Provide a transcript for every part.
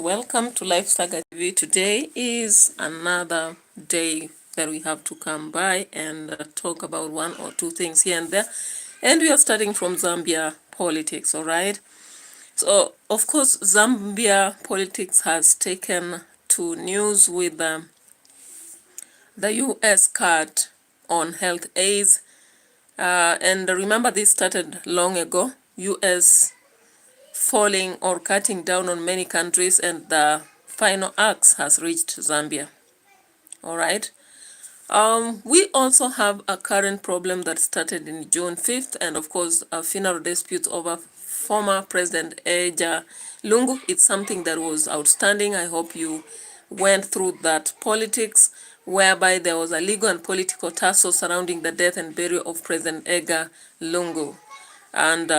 welcome to Life Saga TV. Today is another day that we have to come by and talk about one or two things here and there. And we are starting from Zambia politics, all right? So, of course, Zambia politics has taken to news with the U.S. cut on health aids. And remember, this started long ago. U.S. falling or cutting down on many countries, and the final axe has reached Zambia. All right. We also have a current problem that started in June 5th, and of course, a funeral dispute over former President Eja Lungu. It's something that was outstanding. I hope you went through that politics, whereby there was a legal and political tussle surrounding the death and burial of President Edgar Lungu. And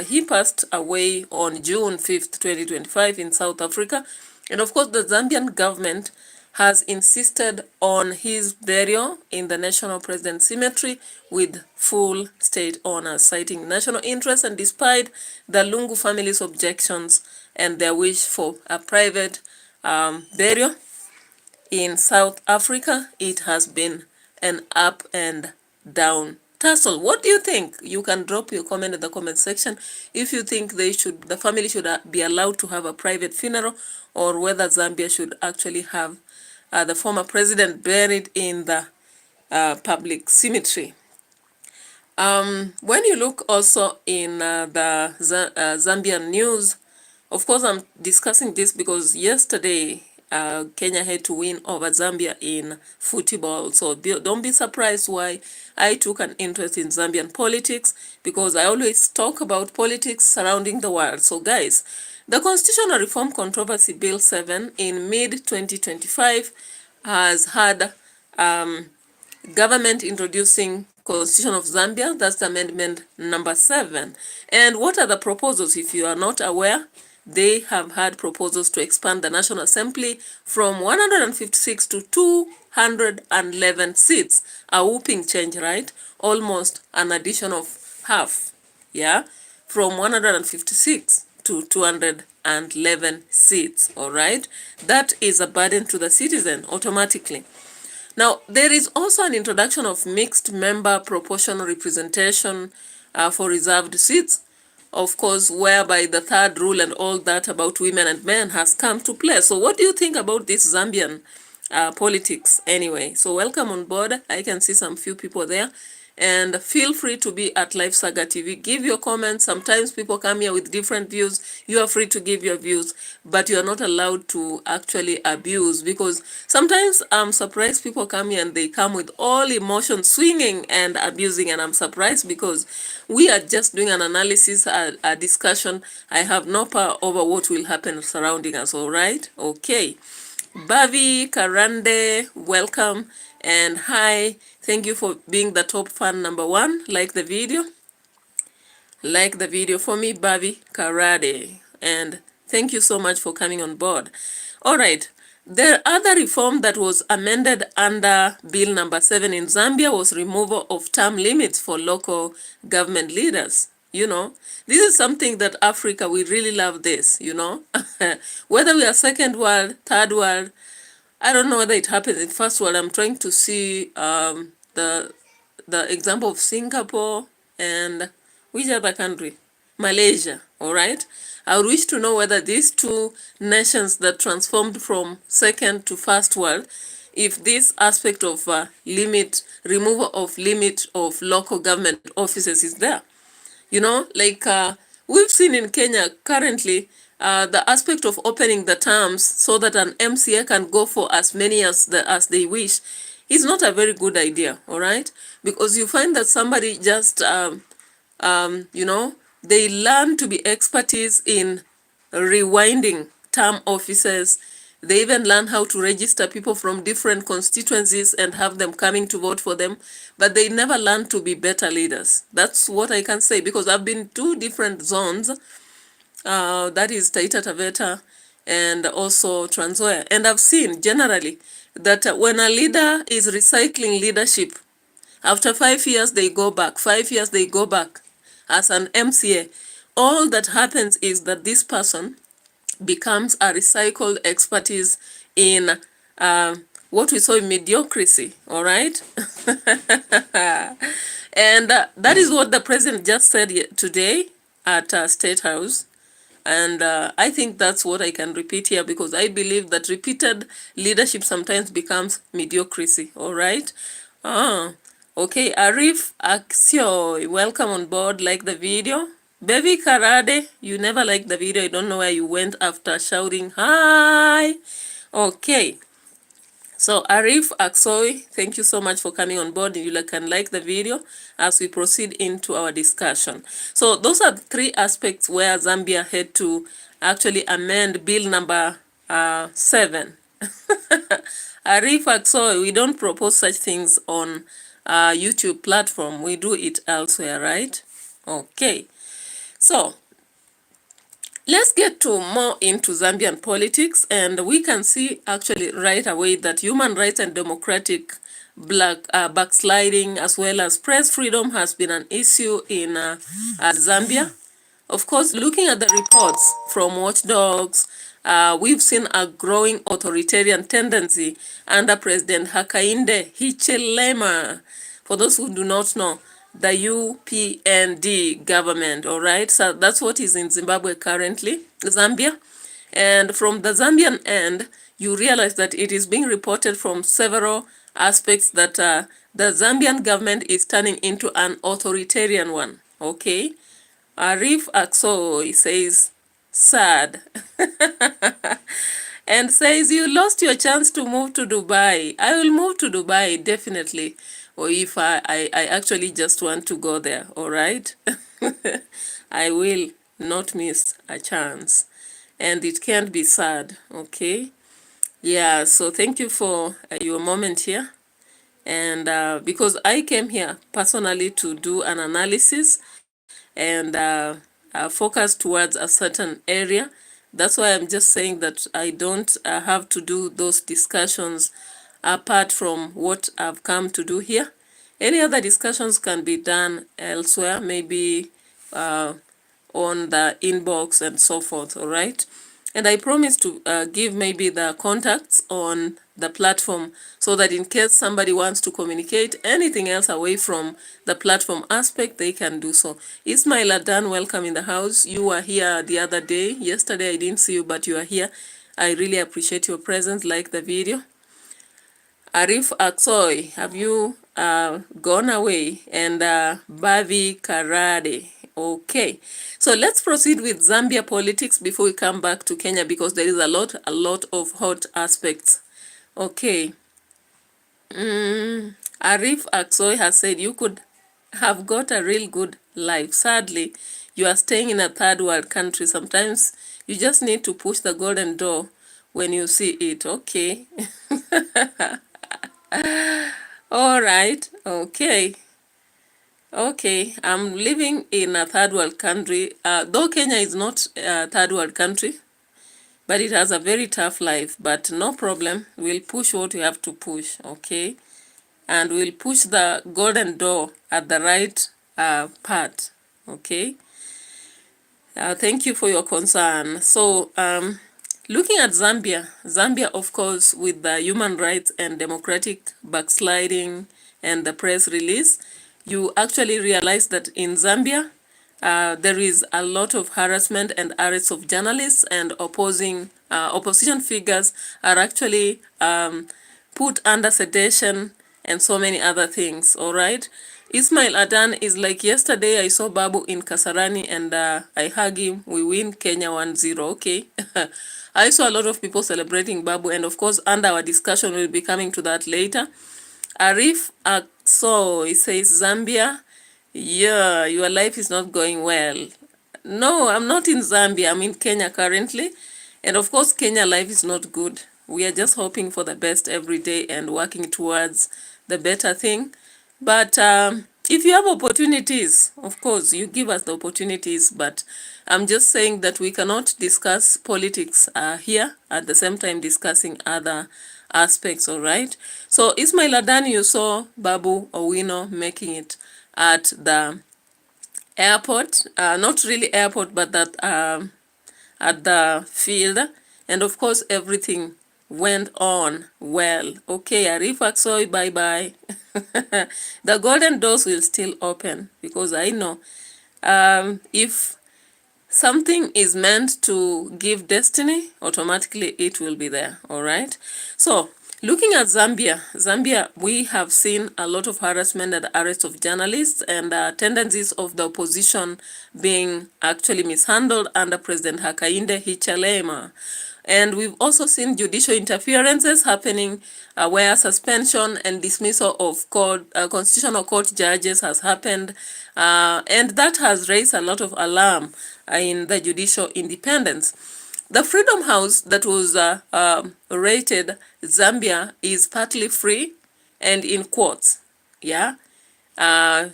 he passed away on June 5th, 2025 in South Africa. And of course, the Zambian government has insisted on his burial in the National President Cemetery with full state honors, citing national interest. And despite the Lungu family's objections and their wish for a private burial in South Africa, it has been an up and down tussle. What do you think? You can drop your comment in the comment section if you think the family should be allowed to have a private funeral, or whether Zambia should actually have the former president buried in the public cemetery. When you look also in the Zambian news, of course, I'm discussing this because yesterday Kenya had to win over Zambia in football. So don't be surprised why I took an interest in Zambian politics, because I always talk about politics surrounding the world. So guys, the Constitutional Reform Controversy Bill 7 in mid-2025 has had government introducing Constitution of Zambia. That's Amendment number 7. And what are the proposals? If you are not aware, they have had proposals to expand the National Assembly from 156 to 211 seats. A whooping change, right? Almost an addition of half, yeah? From 156 to 211 seats, all right? That is a burden to the citizen automatically. Now, there is also an introduction of mixed member proportional representation for reserved seats, of course, whereby the third rule and all that about women and men has come to play. So what do you think about this Zambian politics anyway? So welcome on board. I can see some few people there. And feel free to be at Life Saga TV. Give your comments. Sometimes people come here with different views. You are free to give your views, but you are not allowed to actually abuse, because sometimes I'm surprised people come here and they come with all emotions swinging and abusing, and I'm surprised because we are just doing an analysis, a discussion. I have no power over what will happen surrounding us, all right? Okay. Bavi Karande, welcome and hi. Thank you for being the top fan number 1. Like the video. Like the video for me, Bavi Karade. And thank you so much for coming on board. All right. The other reform that was amended under Bill number 7 in Zambia was removal of term limits for local government leaders. You know, this is something that Africa, we really love this, you know. Whether we are second world, third world, I don't know whether it happens in first world. I'm trying to see the example of Singapore and which other country? Malaysia, all right? I would wish to know whether these two nations that transformed from second to first world, if this aspect of removal of limit of local government offices is there. You know, like we've seen in Kenya currently, the aspect of opening the terms so that an MCA can go for as many as they wish is not a very good idea, all right? Because you find that somebody just, you know, they learn to be expertise in rewinding term offices. They even learn how to register people from different constituencies and have them coming to vote for them, but they never learn to be better leaders. That's what I can say, because I've been to different zones, that is Taita Taveta and also Trans Nzoia, and I've seen generally that when a leader is recycling leadership, after 5 years they go back, 5 years they go back as an MCA. All that happens is that this person becomes a recycled expertise in what we saw in mediocrity, all right? And that is what the president just said today at State House. And I think that's what I can repeat here, because I believe that repeated leadership sometimes becomes mediocrity, all right? Okay, Arif Aksio, welcome on board. Like the video. Baby Karade, you never liked the video. I don't know where you went after shouting hi. Okay. So Arif Aksoy, thank you so much for coming on board. You can like the video as we proceed into our discussion. So those are 3 aspects where Zambia had to actually amend bill number 7. Arif Aksoy, we don't propose such things on YouTube platform. We do it elsewhere, right? Okay. So let's get to more into Zambian politics, and we can see actually right away that human rights and democratic backsliding as well as press freedom has been an issue in Zambia. Of course, looking at the reports from watchdogs, we've seen a growing authoritarian tendency under President Hakainde Hichilema. For those who do not know, the UPND government, all right? So that's what is in Zimbabwe currently, Zambia. And from the Zambian end, you realize that it is being reported from several aspects that the Zambian government is turning into an authoritarian one, okay? Arif Akso says, sad. And says, you lost your chance to move to Dubai. I will move to Dubai, definitely. Or if I actually just want to go there, all right? I will not miss a chance. And it can't be sad, okay? Yeah, so thank you for your moment here. And because I came here personally to do an analysis and focus towards a certain area. That's why I'm just saying that I don't have to do those discussions apart from what I've come to do here. Any other discussions can be done elsewhere, maybe on the inbox and so forth, all right? And I promise to give maybe the contacts on the platform so that in case somebody wants to communicate anything else away from the platform aspect, they can do so. Ismail Adan, welcome in the house. You were here the other day. Yesterday I didn't see you, but you are here. I really appreciate your presence. Like the video. Arif Aksoy, have you gone away? And Bavi Karade. Okay, so let's proceed with Zambia politics before we come back to Kenya, because there is a lot of hot aspects. Okay. Arif Aksoy has said you could have got a real good life. Sadly, you are staying in a third world country. Sometimes you just need to push the golden door when you see it. Okay. All right. Okay. Okay, I'm living in a third world country. Though Kenya is not a third world country, but it has a very tough life. But no problem. We'll push what we have to push, okay? And we'll push the golden door at the right part, okay? Thank you for your concern. So, looking at Zambia, of course, with the human rights and democratic backsliding and the press release, you actually realize that in Zambia, there is a lot of harassment and arrests of journalists, and opposition figures are actually put under sedation and so many other things, all right? Ismail Adan is like, yesterday I saw Babu in Kasarani and I hug him, we win Kenya 1-0, okay? I saw a lot of people celebrating Babu, and of course, under our discussion, we'll be coming to that later. Arif Akso, he says, Zambia, yeah, your life is not going well. No, I'm not in Zambia. I'm in Kenya currently. And of course, Kenya life is not good. We are just hoping for the best every day and working towards the better thing. But if you have opportunities, of course, you give us the opportunities. But I'm just saying that we cannot discuss politics here at the same time discussing other aspects, all right? So Ismail Adan, you saw Babu Owino making it at the airport, not really airport, but that at the field, and of course everything went on well. Okay, Arif Aksoy, bye bye. The golden doors will still open, because I know if something is meant to give destiny, automatically it will be there. All right. So looking at Zambia, we have seen a lot of harassment and arrest of journalists, and tendencies of the opposition being actually mishandled under President Hakainde Hichilema. And we've also seen judicial interferences happening, where suspension and dismissal of constitutional court judges has happened, and that has raised a lot of alarm in the judicial independence. The Freedom House that was rated Zambia is partly free and in quotes. Yeah, there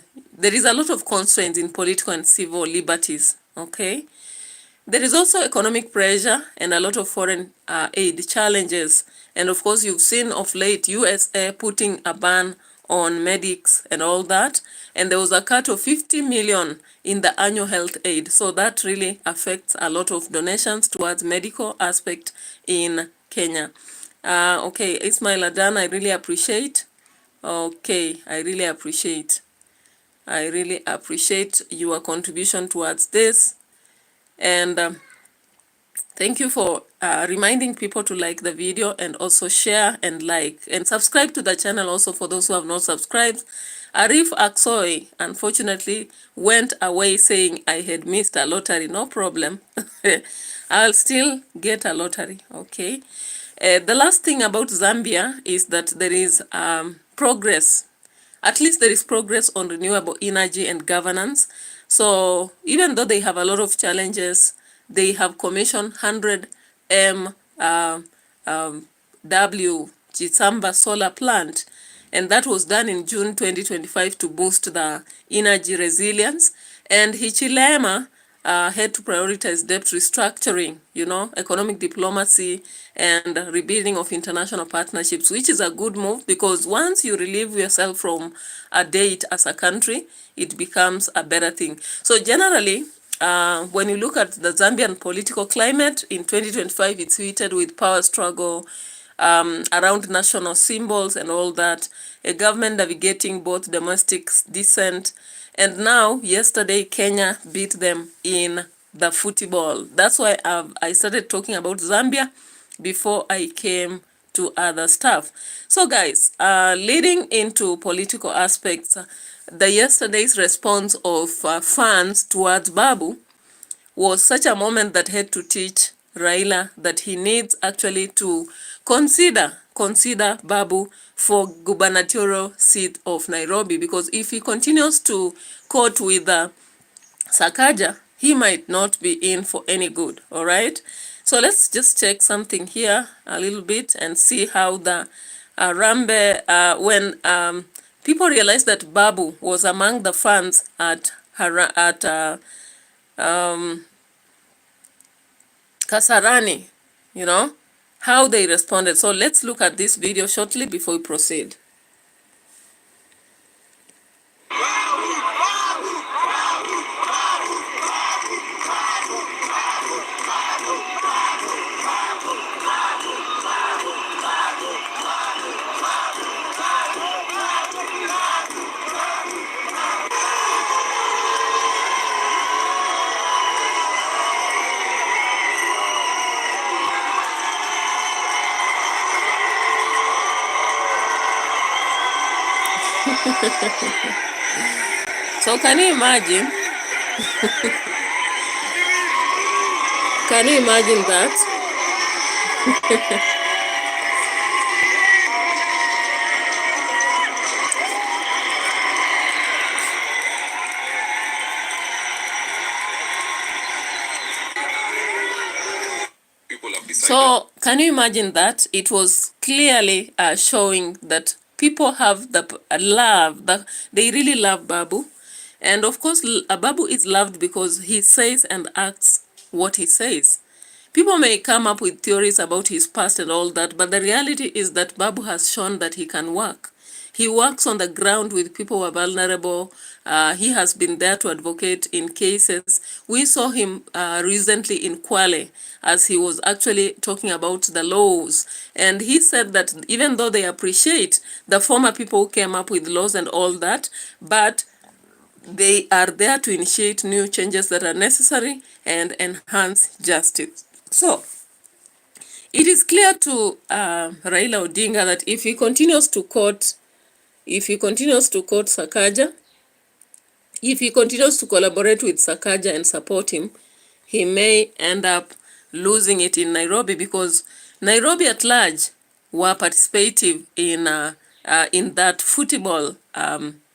is a lot of constraints in political and civil liberties. Okay. There is also economic pressure and a lot of foreign aid challenges. And of course, you've seen of late USA putting a ban on medics and all that. And there was a cut of 50 million in the annual health aid. So that really affects a lot of donations towards medical aspect in Kenya. Okay, Ismail Adan, I really appreciate. Okay, I really appreciate your contribution towards this. And thank you for reminding people to like the video and also share and like and subscribe to the channel also for those who have not subscribed. Arif Aksoy unfortunately went away saying I had missed a lottery. No problem. I'll still get a lottery. Okay. The last thing about Zambia is that there is progress. At least there is progress on renewable energy and governance. So even though they have a lot of challenges, they have commissioned 100 MW Chisamba solar plant, and that was done in June 2025 to boost the energy resilience. And Hichilema had to prioritize debt restructuring, economic diplomacy and rebuilding of international partnerships, which is a good move, because once you relieve yourself from a debt as a country, it becomes a better thing. So generally, when you look at the Zambian political climate in 2025, it's heated with power struggle around national symbols and all that, a government navigating both domestic dissent, and now yesterday Kenya beat them in the football. That's why I started talking about Zambia before I came to other stuff. So guys, leading into political aspects, the yesterday's response of fans towards Babu was such a moment that had to teach Raila that he needs actually to consider Babu for gubernatorial seat of Nairobi, because if he continues to court with Sakaja, he might not be in for any good. All right, so let's just check something here a little bit and see how the Rambe, when people realized that Babu was among the fans at Kasarani, how they responded. So let's look at this video shortly before we proceed. So can you imagine? Can you imagine that? So can you imagine that? It was clearly showing that people have the love, that they really love Babu. And of course, Babu is loved because he says and acts what he says. People may come up with theories about his past and all that, but the reality is that Babu has shown that he can work. He works on the ground with people who are vulnerable. He has been there to advocate in cases. We saw him recently in Kwale as he was actually talking about the laws. And he said that even though they appreciate the former people who came up with laws and all that, but they are there to initiate new changes that are necessary and enhance justice. So, it is clear to Raila Odinga that if he continues to quote Sakaja, if he continues to collaborate with Sakaja and support him, he may end up losing it in Nairobi, because Nairobi at large were participative in that football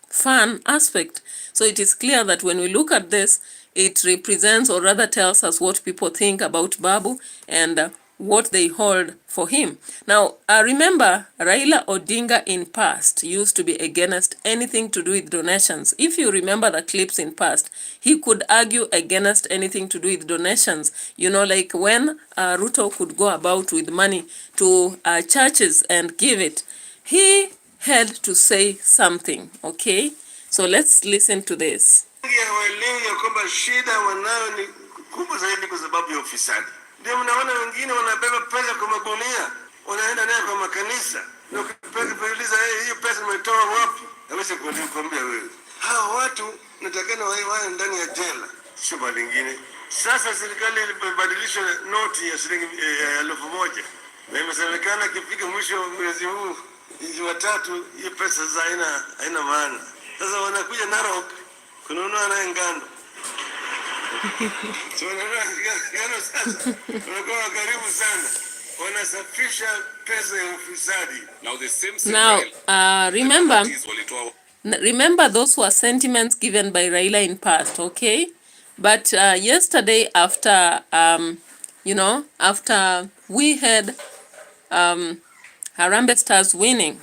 fun aspect. So it is clear that when we look at this, it represents, or rather tells us, what people think about Babu and what they hold for him. Now, remember, Raila Odinga in past used to be against anything to do with donations. If you remember the clips in past, he could argue against anything to do with donations. You know, like when RUTO could go about with money to churches and give it, he had to say something, okay? So let's listen to this. Ndio mnaona wengine wanabeba pesa kwa magunia, wanaenda naye kwa makanisa. Na ukiuliza hiyo pesa umetoa wapi? Hawezi kukwambia wewe. Hao watu natakana wawe ndani ya jela, sio bali lingine. Sasa serikali ilibadilisha noti ya shilingi 1000. Na imesemekana kifika mwisho wa mwezi huu, Jumatatu, hiyo pesa za haina maana. Sasa wanakuja Narok kununua na ngano. Now, remember those were sentiments given by Raila in past, okay? But yesterday, after after we had Harambee Stars winning,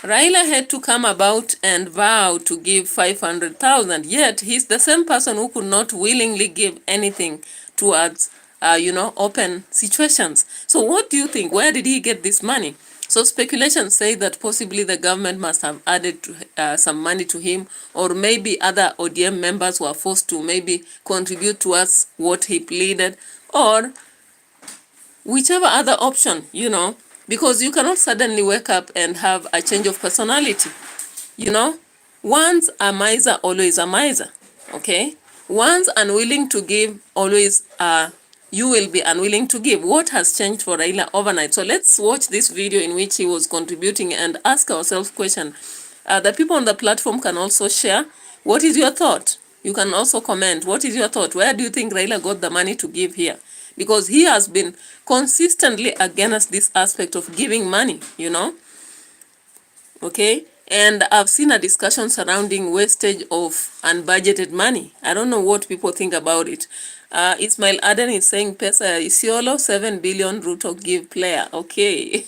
Raila had to come about and vow to give 500,000. Yet he's the same person who could not willingly give anything towards, open situations. So what do you think? Where did he get this money? So speculations say that possibly the government must have added some money to him, or maybe other ODM members were forced to maybe contribute towards what he pleaded, or whichever other option, because you cannot suddenly wake up and have a change of personality. Once a miser, always a miser. Okay? Once unwilling to give, always you will be unwilling to give. What has changed for Raila overnight? So let's watch this video in which he was contributing and ask ourselves question. The people on the platform can also share. What is your thought? You can also comment. What is your thought? Where do you think Raila got the money to give here? Because he has been consistently against this aspect of giving money, Okay? And I've seen a discussion surrounding wastage of unbudgeted money. I don't know what people think about it. Ismail Aden is saying, Pesa Isiolo, 7 billion RUTO give player. Okay.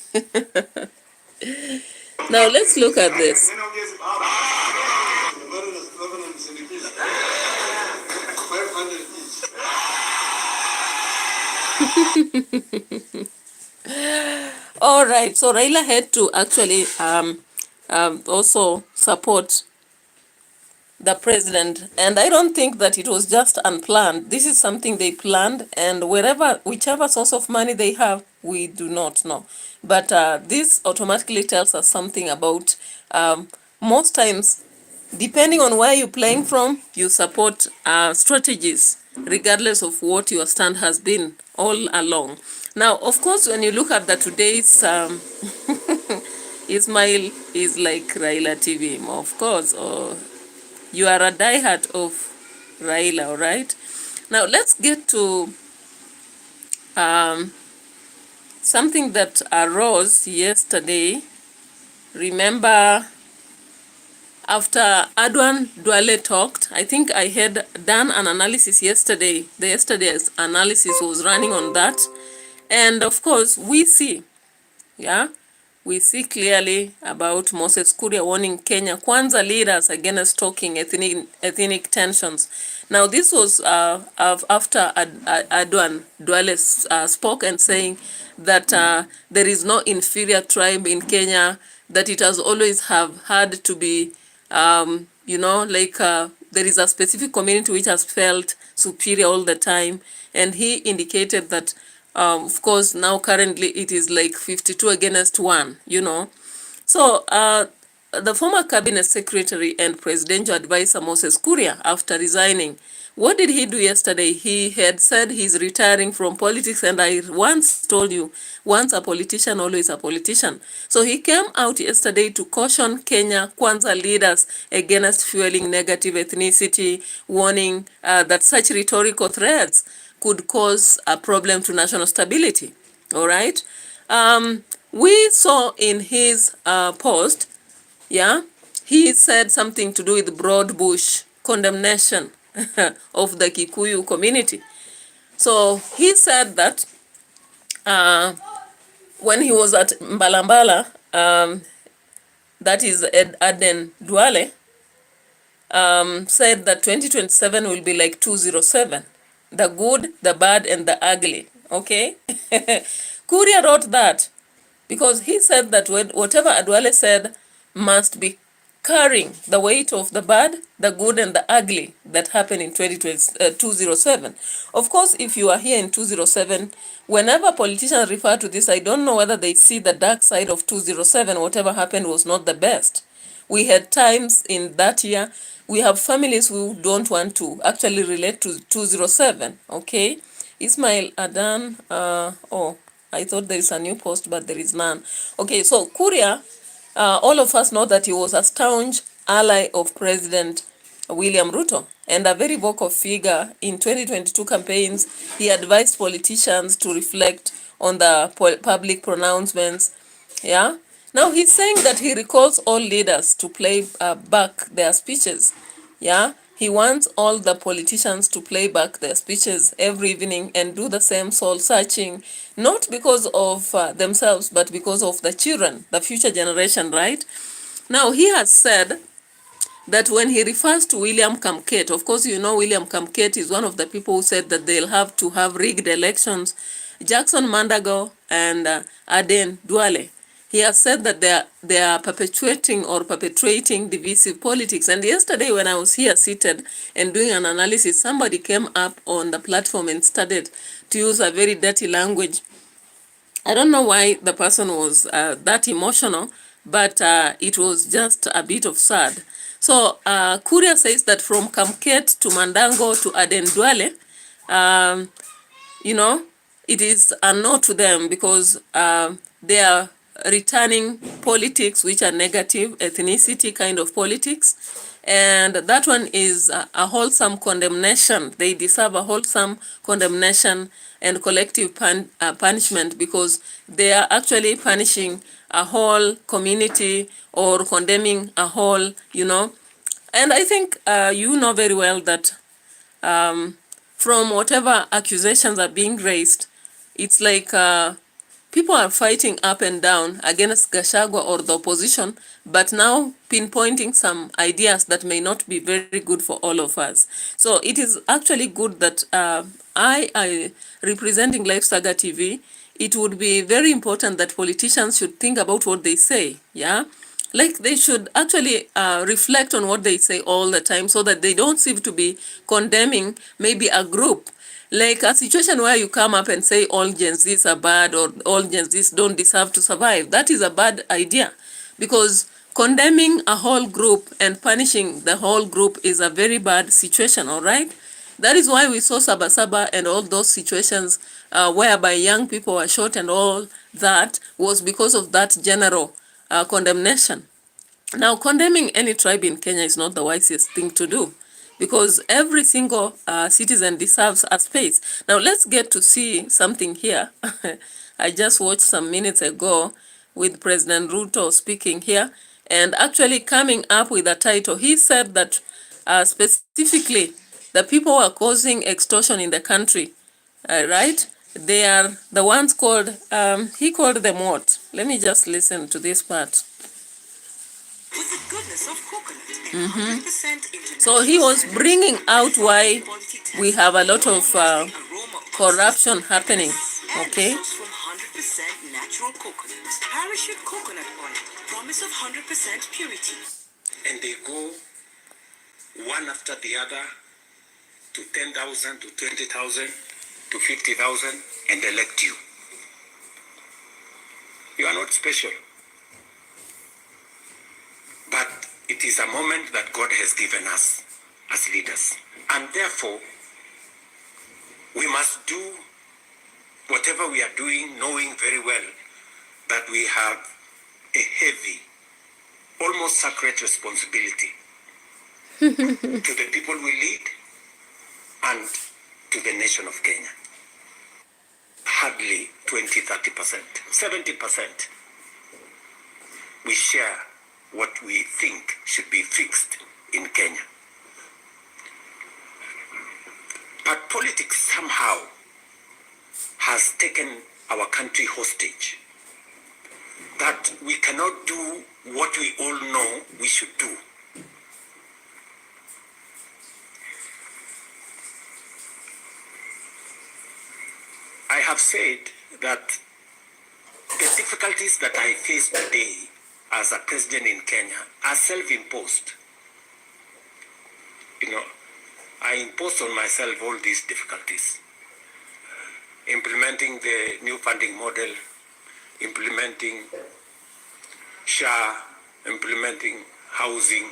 Now let's look at this. All right, so Raila had to actually also support the president, and I don't think that it was just unplanned. This is something they planned, and whichever source of money they have, we do not know. But this automatically tells us something about most times, depending on where you're playing from, you support strategies, regardless of what your stand has been all along. Now, of course, when you look at the today's Ismail is like Raila TV, of course, or you are a diehard of Raila, all right? Now, let's get to something that arose yesterday. Remember, after Adwan Duale talked, I think I had done an analysis yesterday. Yesterday's analysis was running on that. And of course, we see clearly about Moses Kuria warning Kenya Kwanza leaders against stoking ethnic tensions. Now, this was after Adwan Duale spoke and saying that there is no inferior tribe in Kenya. that it has always have had to be, there is a specific community which has felt superior all the time. And he indicated that, of course, now currently it is like 52 against 1, So the former cabinet secretary and presidential advisor Moses Kuria, after resigning, what did he do yesterday? He had said he's retiring from politics, and I once told you, once a politician, always a politician. So he came out yesterday to caution Kenya Kwanza leaders against fueling negative ethnicity, warning that such rhetorical threats could cause a problem to national stability. All right? We saw in his post, he said something to do with broad bush condemnation of the Kikuyu community. So he said that when he was at Mbalambala, that is Aden Duale, said that 2027 will be like 207. The good, the bad, and the ugly. Okay? Kuria wrote that because he said that whatever Adwale said must be carrying the weight of the bad, the good, and the ugly that happened in 207. Of course, if you are here in 207, whenever politicians refer to this, I don't know whether they see the dark side of 207. Whatever happened was not the best. We had times in that year, we have families who don't want to actually relate to 207, okay? Ismail Adan, I thought there is a new post, but there is none. Okay, so Kuria, all of us know that he was a staunch ally of President William Ruto and a very vocal figure in 2022 campaigns. He advised politicians to reflect on the public pronouncements. Yeah. Now he's saying that he recalls all leaders to play back their speeches. Yeah. He wants all the politicians to play back their speeches every evening and do the same soul searching, not because of themselves, but because of the children, the future generation, right? Now, he has said that when he refers to William Kamket, of course, you know William Kamket is one of the people who said that they'll have to have rigged elections. Jackson Mandago and Aden Duale. He has said that they are perpetrating divisive politics. And yesterday when I was here seated and doing an analysis, somebody came up on the platform and started to use a very dirty language. I don't know why the person was that emotional, but it was just a bit of sad. So Kuria says that from Kamket to Mandango to Aden Duale, it is a no to them because they are returning politics which are negative, ethnicity kind of politics. And that one is a wholesome condemnation. They deserve a wholesome condemnation and collective punishment because they are actually punishing a whole community or condemning a whole, And I think you know very well that from whatever accusations are being raised, it's like people are fighting up and down against Gachagua or the opposition, but now pinpointing some ideas that may not be very good for all of us. So it is actually good that I representing Life Saga TV, it would be very important that politicians should think about what they say, yeah? Like they should actually reflect on what they say all the time so that they don't seem to be condemning maybe a group. Like a situation where you come up and say all Gen Zs are bad or all Gen Zs don't deserve to survive. That is a bad idea because condemning a whole group and punishing the whole group is a very bad situation, all right? That is why we saw Sabasaba and all those situations whereby young people were shot and all that was because of that general condemnation. Now, condemning any tribe in Kenya is not the wisest thing to do because every single citizen deserves a space. Now, let's get to see something here. I just watched some minutes ago with President Ruto speaking here and actually coming up with a title. He said that specifically the people who are causing extortion in the country, right? They are the ones called, he called them what? Let me just listen to this part. With the goodness of coconut, 100% So he was bringing out why we have a lot of corruption happening, okay? natural coconut. Parachute coconut oil. Promise of 100% purity. And they go one after the other to 10,000, to 20,000, to 50,000 and elect you. You are not special. But it is a moment that God has given us as leaders. And therefore, we must do whatever we are doing, knowing very well that we have a heavy, almost sacred responsibility to the people we lead and to the nation of Kenya. Hardly 20-30%, 70%. We share what we think should be fixed in Kenya. But politics somehow has taken our country hostage, that we cannot do what we all know we should do. I have said that the difficulties that I face today as a president in Kenya are self-imposed. You know, I imposed on myself all these difficulties. Implementing the new funding model, implementing SHA, implementing housing,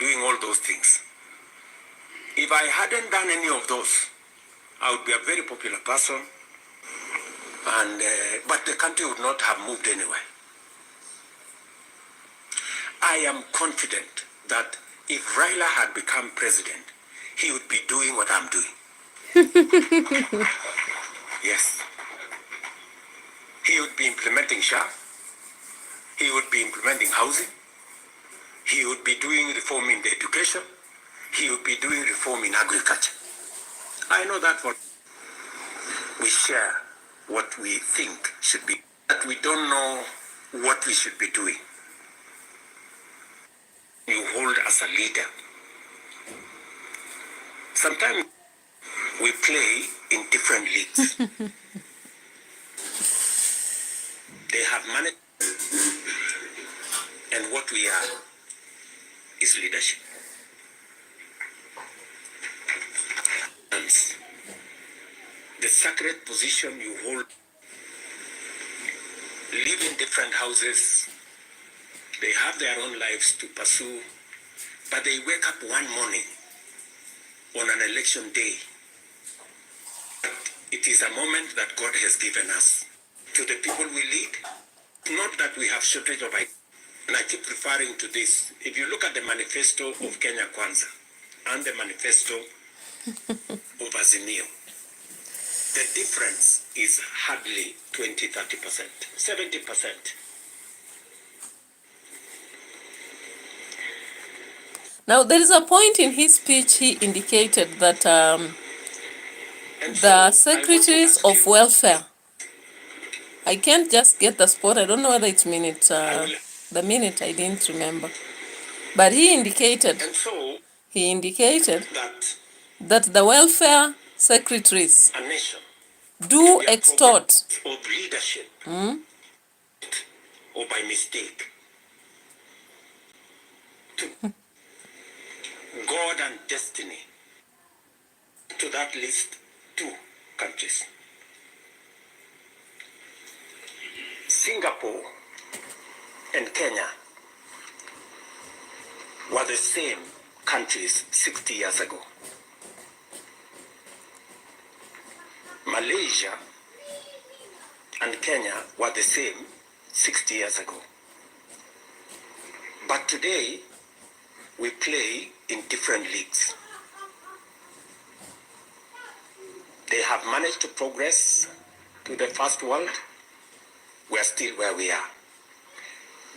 doing all those things. If I hadn't done any of those, I would be a very popular person, and but the country would not have moved anywhere. I am confident that if RAILA had become president, he would be doing what I'm doing. Yes. He would be implementing SHA. He would be implementing housing. He would be doing reform in the education. He would be doing reform in agriculture. I know that what we share, what we think should be, that we don't know what we should be doing. You hold as a leader. Sometimes we play in different leagues. They have managed, and what we are is leadership. And the sacred position you hold, live in different houses, they have their own lives to pursue, but they wake up one morning on an election day. It is a moment that God has given us to the people we lead. Not that we have shortage of ideas. And I keep referring to this. If you look at the manifesto of Kenya Kwanza and the manifesto of Azimio, the difference is hardly 20-30%, 70%. Now, there is a point in his speech he indicated that the secretaries of welfare, I can't just get the spot, I don't know whether it's the minute I didn't remember, but he indicated that the welfare secretaries do extort of leadership or by mistake to God and destiny to that list 2 countries. Singapore and Kenya were the same countries 60 years ago. Malaysia and Kenya were the same 60 years ago. But today, we play in different leagues. They have managed to progress to the first world. We are still where we are.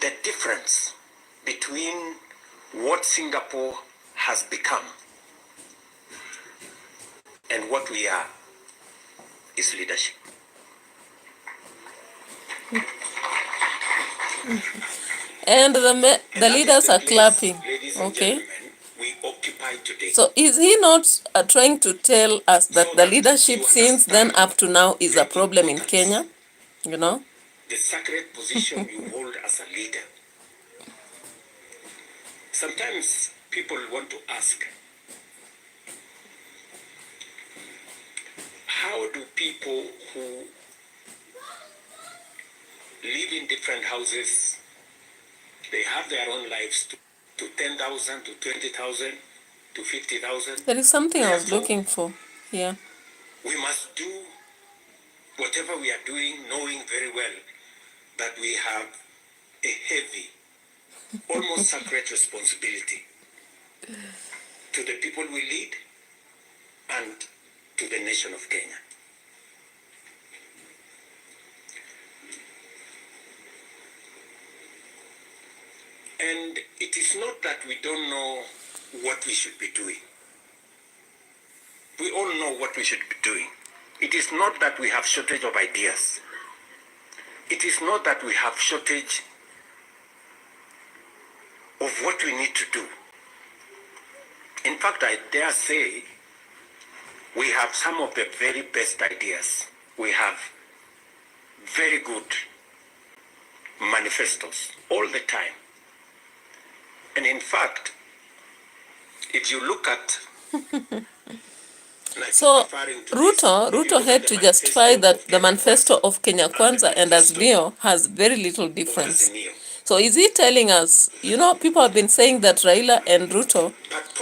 The difference between what Singapore has become and what we are is leadership. And the leaders are clapping. Okay. We occupy today. So is he not trying to tell us that the leadership since then up to now is a problem in Kenya? you know. The sacred position you hold as a leader. Sometimes people want to ask, how do people who live in different houses, they have their own lives to 10,000, to 20,000, to 50,000. There is something I was looking for here. We must do whatever we are doing, knowing very well that we have a heavy, almost sacred responsibility to the people we lead and to the nation of Kenya. And it is not that we don't know what we should be doing. We all know what we should be doing. It is not that we have shortage of ideas. It is not that we have shortage of what we need to do. In fact, I dare say we have some of the very best ideas. We have very good manifestos all the time. And in fact, if you look at so Ruto had to justify that the manifesto of Kenya Kwanza and Azimio has very little difference. So is he telling us, you know, people have been saying that Raila and Ruto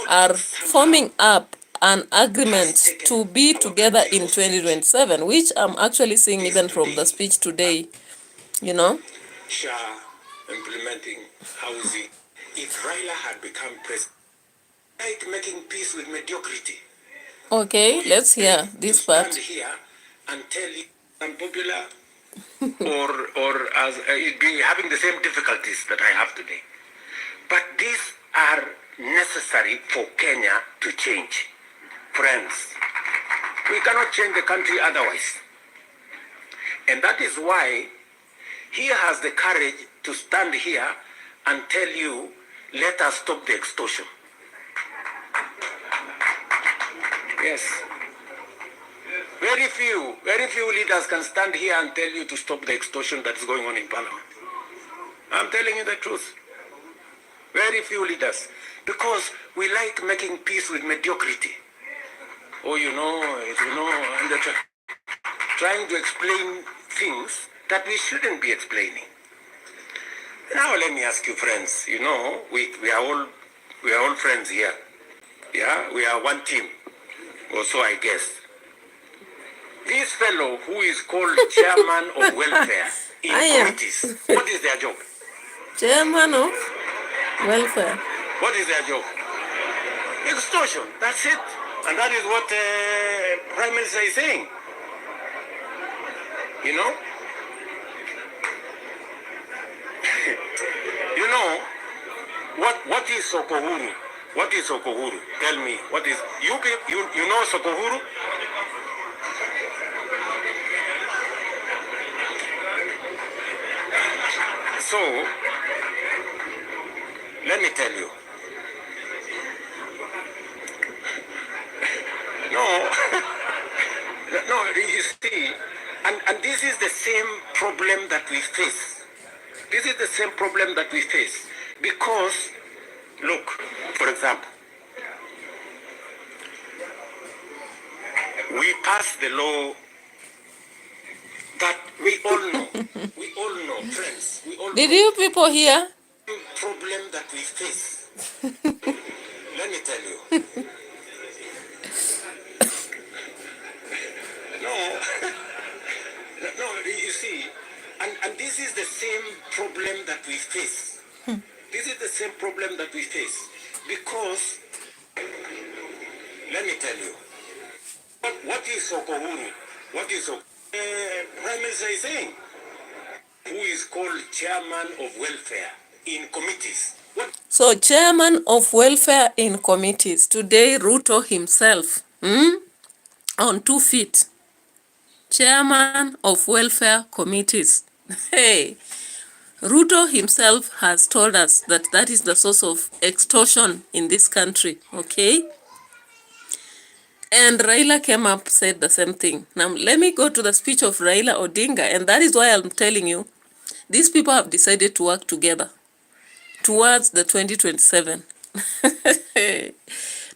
are forming up an agreement to be together in 2027, which I'm actually seeing even from the speech today, you know. Implementing housing. If Raila had become president, like making peace with mediocrity. Okay, let's hear this part. Stand here and tell you unpopular or as be having the same difficulties that I have today. But these are necessary for Kenya to change. Friends, we cannot change the country otherwise. And that is why he has the courage to stand here and tell you, let us stop the extortion. Yes. Very few leaders can stand here and tell you to stop the extortion that is going on in Parliament. I'm telling you the truth. Very few leaders. Because we like making peace with mediocrity. Oh, you know, and they're trying to explain things that we shouldn't be explaining. Now let me ask you, friends, you know, we are all friends here. Yeah, we are one team. Or so I guess. This fellow who is called chairman of welfare in committees, what is their job? Chairman of welfare. What is their job? Extortion, that's it. And that is what Prime Minister is saying. You know? You know, what is Sokohuru? What is Sokohuru? Tell me, what is, you know Sokohuru? So, let me tell you. No, you see, and this is the same problem that we face. This is the same problem that we face. Because, look, for example, we passed the law that we all know, friends, we all know. Did you people hear? Problem that we face. Let me tell you. No, you see, and this is the same problem that we face. This is the same problem that we face. Because, let me tell you, what is Sokohuru? What is Prime Minister is saying? Who is called chairman of welfare in committees. So, chairman of welfare in committees. Today, Ruto himself, on 2 feet. Chairman of welfare committees. Hey, Ruto himself has told us that that is the source of extortion in this country, okay? And Raila came up, said the same thing. Now, let me go to the speech of Raila Odinga, and that is why I'm telling you, these people have decided to work together towards the 2027.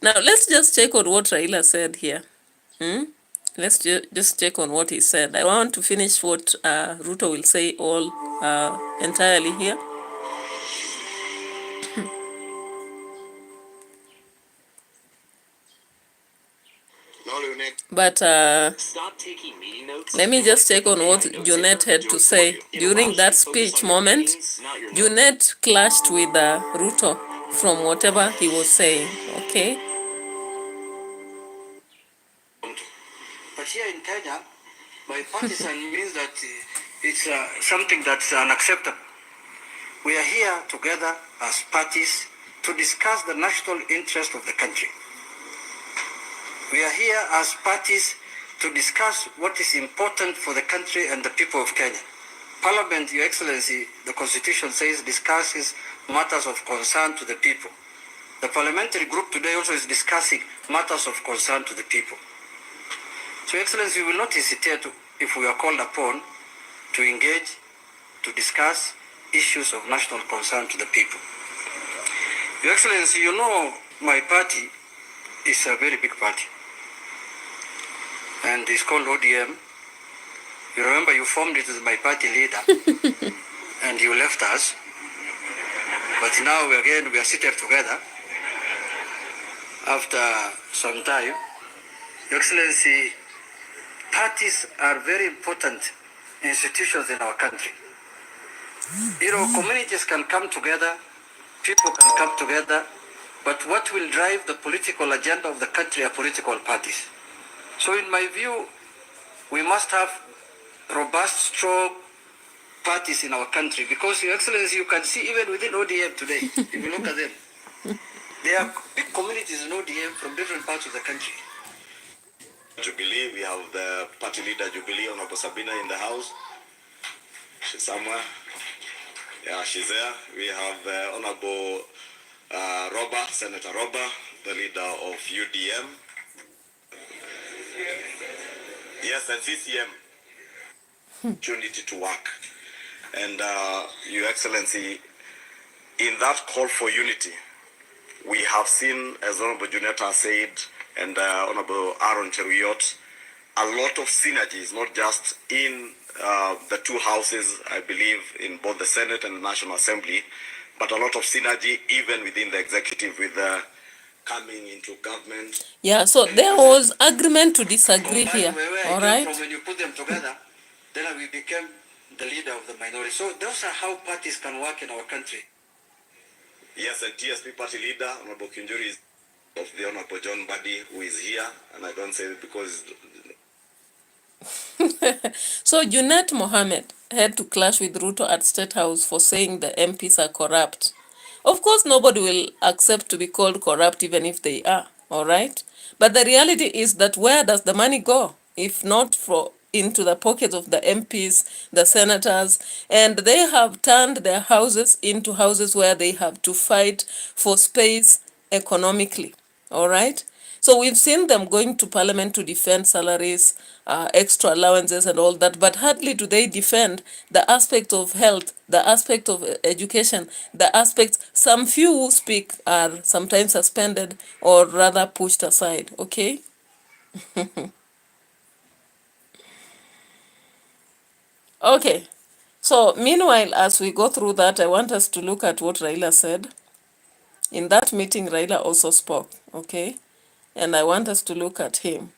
Now, let's just check on what Raila said here. Let's just check on what he said. I want to finish what Ruto will say all entirely here. But let me just check on what Junet had to say during that speech moment. Junet clashed with Ruto from whatever he was saying, okay? But here in Kenya, bipartisan means that it's something that's unacceptable. We are here together as parties to discuss the national interest of the country. We are here as parties to discuss what is important for the country and the people of Kenya. Parliament, Your Excellency, the Constitution says, discusses matters of concern to the people. The parliamentary group today also is discussing matters of concern to the people. So, Your Excellency, we will not hesitate if we are called upon to engage, to discuss issues of national concern to the people. Your Excellency, you know my party is a very big party. And it's called ODM. You remember you formed it as my party leader and you left us. But now we are seated together after some time. Your Excellency, parties are very important institutions in our country. You know, communities can come together, people can come together, but what will drive the political agenda of the country are political parties. So in my view, we must have robust, strong parties in our country because, Your Excellency, you can see even within ODM today, if you look at them, there are big communities in ODM from different parts of the country. Jubilee, we have the party leader Jubilee, Honorable Sabina in the house. She's somewhere. Yeah, she's there. We have Honorable Robert, Senator Robert, the leader of UDM. Yes, and CCM. Opportunity to work. And Your Excellency, in that call for unity, we have seen, as Honorable Juneta said, and Honorable Aaron Cheruyot, a lot of synergies, not just in the two houses, I believe, in both the Senate and the National Assembly, but a lot of synergy even within the executive with the coming into government. Yeah, so there was agreement to disagree here, all right? From when you put them together, then we became the leader of the minority. So those are how parties can work in our country. Yes, and TSP party leader, Honorable Kinjuri, is of the Honorable John Buddy, who is here, and I don't say it because... So Junet Mohammed had to clash with Ruto at State House for saying the MPs are corrupt. Of course, nobody will accept to be called corrupt even if they are, all right? But the reality is that where does the money go if not for into the pockets of the MPs, the senators, and they have turned their houses into houses where they have to fight for space economically, all right? So we've seen them going to parliament to defend salaries, extra allowances and all that, but hardly do they defend the aspect of health, the aspect of education, the aspects. Some few who speak are sometimes suspended or rather pushed aside, okay? Okay, so meanwhile, as we go through that, I want us to look at what Raila said. In that meeting, Raila also spoke, okay? And I want us to look at him.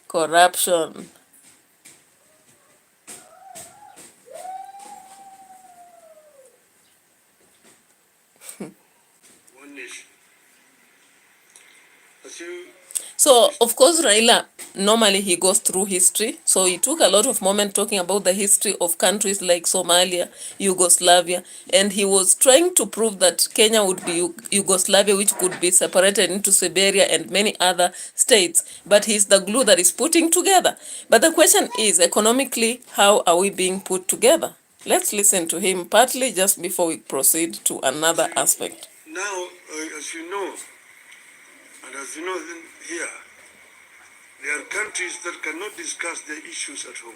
Corruption. So, of course, Raila, normally he goes through history. So he took a lot of moment talking about the history of countries like Somalia, Yugoslavia, and he was trying to prove that Kenya would be Yugoslavia, which could be separated into Siberia and many other states. But he's the glue that is putting together. But the question is, economically, how are we being put together? Let's listen to him partly just before we proceed to another aspect. Now, as you know, and as you know here, there are countries that cannot discuss their issues at home.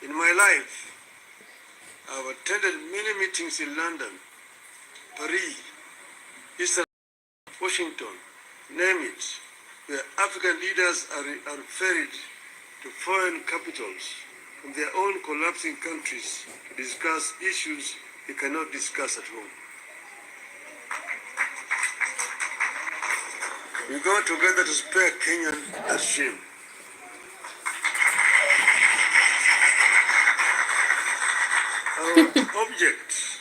In my life, I've attended many meetings in London, Paris, Eastern Washington, name it, where African leaders are ferried to foreign capitals from their own collapsing countries to discuss issues they cannot discuss at home. We go together to spare Kenyan that shame. Our object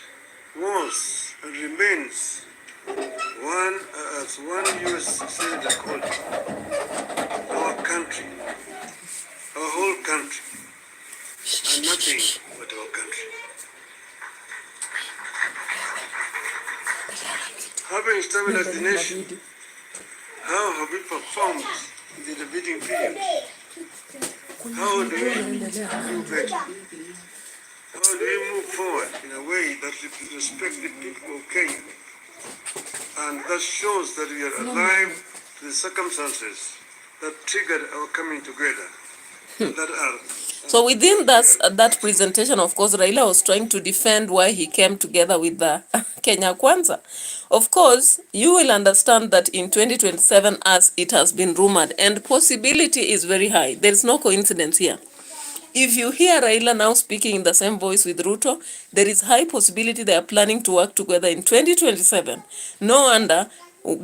was and remains one, as one U.S. Senator called it, our country, our whole country, and nothing but our country. Having stabilized the nation, how have we performed in the intervening period? How do we do better? How do we move forward in a way that respects the people of Kenya and that shows that we are alive to the circumstances that triggered our coming together? That are So within that presentation, of course, Raila was trying to defend why he came together with the Kenya Kwanza. Of course, you will understand that in 2027, as it has been rumored, and possibility is very high. There is no coincidence here. If you hear Raila now speaking in the same voice with Ruto, there is high possibility they are planning to work together in 2027. No wonder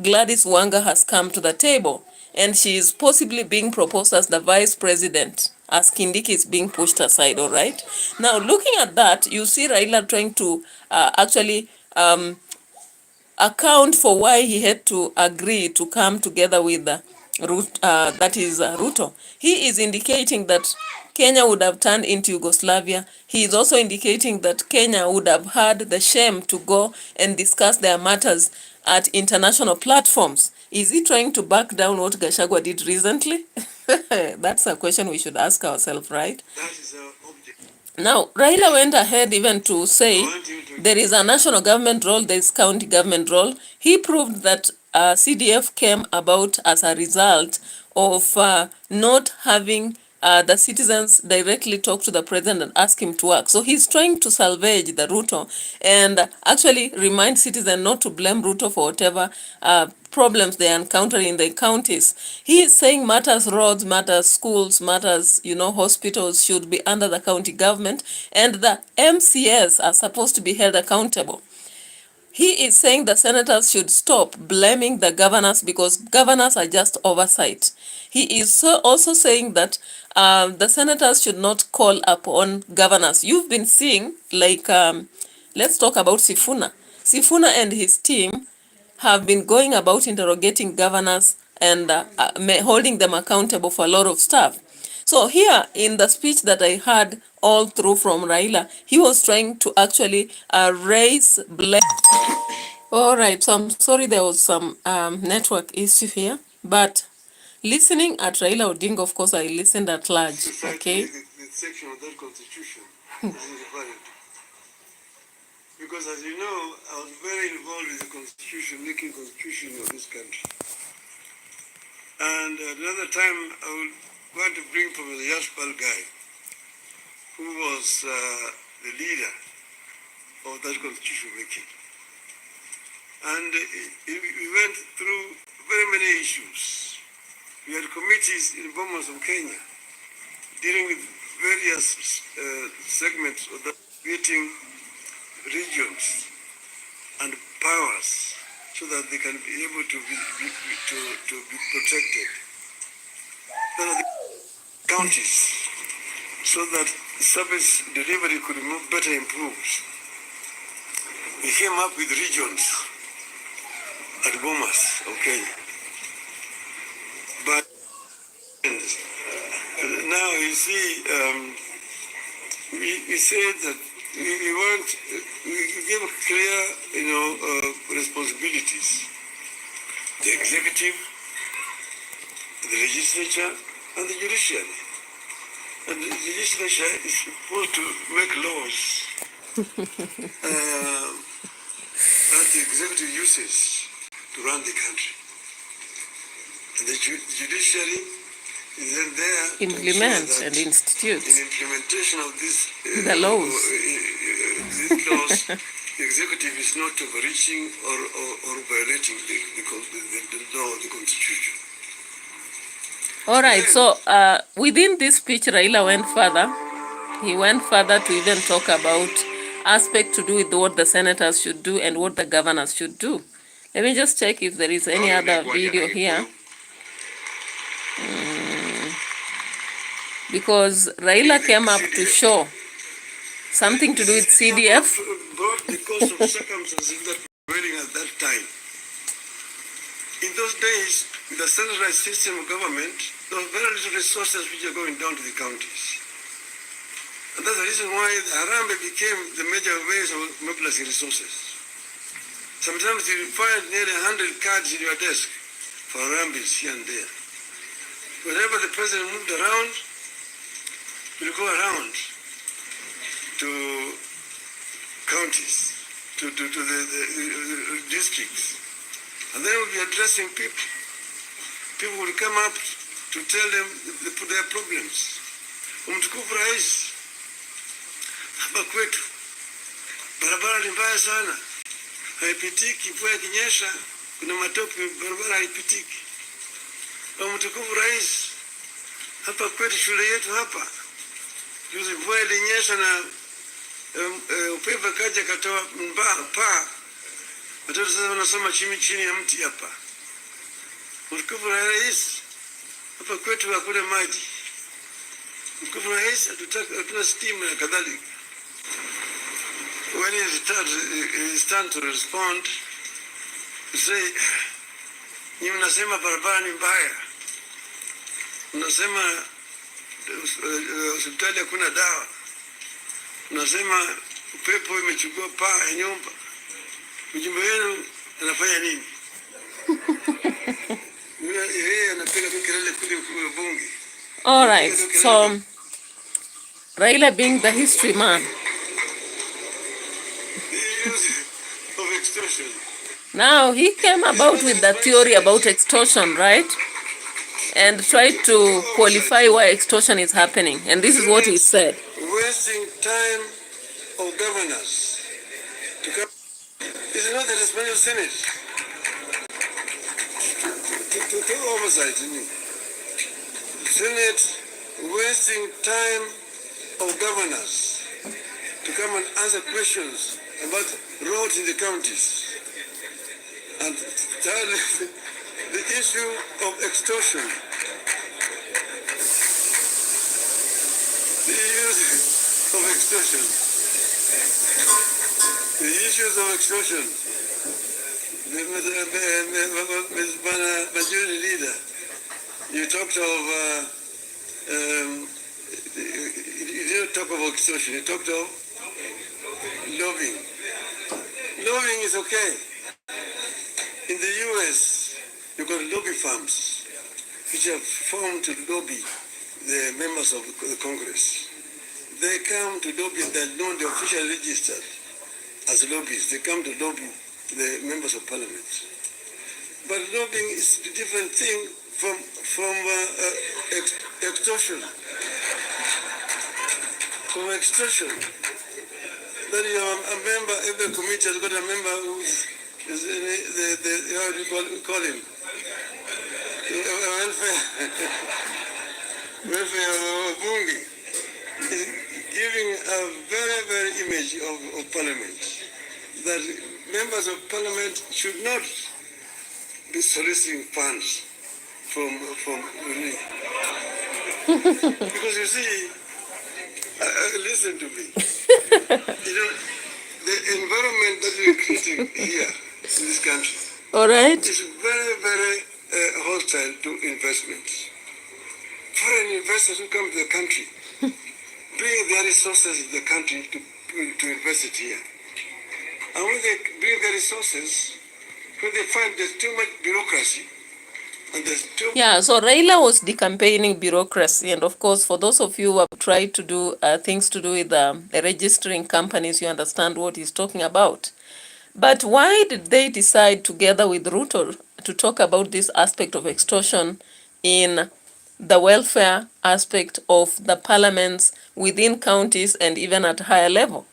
Gladys Wanga has come to the table, and she is possibly being proposed as the vice president, as Kindiki is being pushed aside, all right? Now, looking at that, you see Raila trying to actually account for why he had to agree to come together with Ruto. He is indicating that Kenya would have turned into Yugoslavia. He is also indicating that Kenya would have had the shame to go and discuss their matters at international platforms. Is he trying to back down what Gachagua did recently? That's a question we should ask ourselves, right? that is our object. Now, Raila went ahead even to say there is a national government role, there is county government role. He proved that CDF came about as a result of not having the citizens directly talk to the president and ask him to work. So he's trying to salvage the Ruto and actually remind citizens not to blame Ruto for whatever problems they are encountering in the counties. He is saying matters roads, matters schools, matters, hospitals should be under the county government, and the MCS are supposed to be held accountable. He is saying the senators should stop blaming the governors because governors are just oversight. He is also saying that the senators should not call upon governors. You've been seeing, like, let's talk about Sifuna. Sifuna and his team have been going about interrogating governors and holding them accountable for a lot of stuff. So here in the speech that I heard all through from Raila, he was trying to actually raise blame. All right, so I'm sorry there was some network issue here, but listening at Raila Odinga, of course, I listened at large, okay? The section of that constitution is irrelevant. Because as you know, I was very involved with the constitution, making constitution of this country. And another time I would want to bring Professor Yashpal Guy, who was the leader of that constitution making. And we went through very many issues. We had committees in Bomas of Kenya dealing with various segments of the creating regions and powers so that they can be able to be protected. Then the counties, so that service delivery could be better improved. We came up with regions at Bomas of Kenya. But now you see, we said that we give clear, responsibilities. The executive, the legislature, and the judiciary. And the legislature is supposed to make laws that the executive uses to run the country. And the judiciary is then there implement to and institute in implementation of this the laws. These laws, the executive is not overreaching or violating the law of the constitution. All right, so within this speech, Raila went further. He went further to even talk about aspect to do with what the senators should do and what the governors should do. Let me just check if there is any other video here. Because Raila came up to show something to do with CDF. Because of circumstances that were prevailing at that time. In those days, with the centralized system of government, there were very little resources which are going down to the counties. And that's the reason why the Harambe became the major ways of mobilizing resources. Sometimes you find nearly 100 cards in your desk for Harambes here and there. Whenever the president moved around, we'll go around to counties, to the districts. And then we'll be addressing people. People will come up to tell them their problems. Mtukufu Rais, hapa kwetu barabara ni mbaya sana, haipitiki. Mvua ikinyesha kuna matope, barabara haipitiki. Mtukufu Rais, hapa kwetu shule yetu hapa, juzi mvua ilinyesha na upepo kaja katoa paa, watoto sasa wanasoma chini ya mti hapa. Mtukufu Rais, hapa kwetu hakuna maji. Mtukufu Rais, hatuna stima na kadhalika. When he stands to respond, you say, ni mnasema barabara ni mbaya, mnasema hospitali hakuna dawa, mnasema upepo imechukua paa ya nyumba. Mjumbe wenu anafanya nini? Yeye anapiga kelele kule bunge. All right, so Raila being the history man. The use of extortion. Now he came about with the theory about extortion, right? And tried to qualify why extortion is happening. And this is what he said. Wasting time of governors to come. This is not the responsibility of Senate to oversight. Senate wasting time of governors to come and answer questions about roads in the counties. And thirdly, the issue of extortion. The use of extortion. The issues of extortion. Ms. Majority Leader, you talked of, you didn't talk about extortion, you talked of lobbying. Lobbying is okay. In the US, you've got lobby firms which are formed to lobby the members of the Congress. They come to lobby, they're known, they're officially registered as lobbyists. They come to lobby the members of parliament. But lobbying is a different thing from extortion. From extortion. Then you are a member, every committee has got a member who is how do you call him? Welfare bunge. Is giving a very, very image of parliament. That members of parliament should not be soliciting funds from me. Because you see, listen to me. You know, the environment that we're creating here in this country, All right. is very, very hostile to investments. Foreign investors who come to the country bring their resources in the country to invest it here. And when they bring their resources, when they find there's too much bureaucracy, Yeah, so Raila was decampaigning bureaucracy, and of course, for those of you who have tried to do things to do with registering companies, you understand what he's talking about. But why did they decide together with RUTO to talk about this aspect of extortion in the welfare aspect of the parliaments within counties and even at higher level?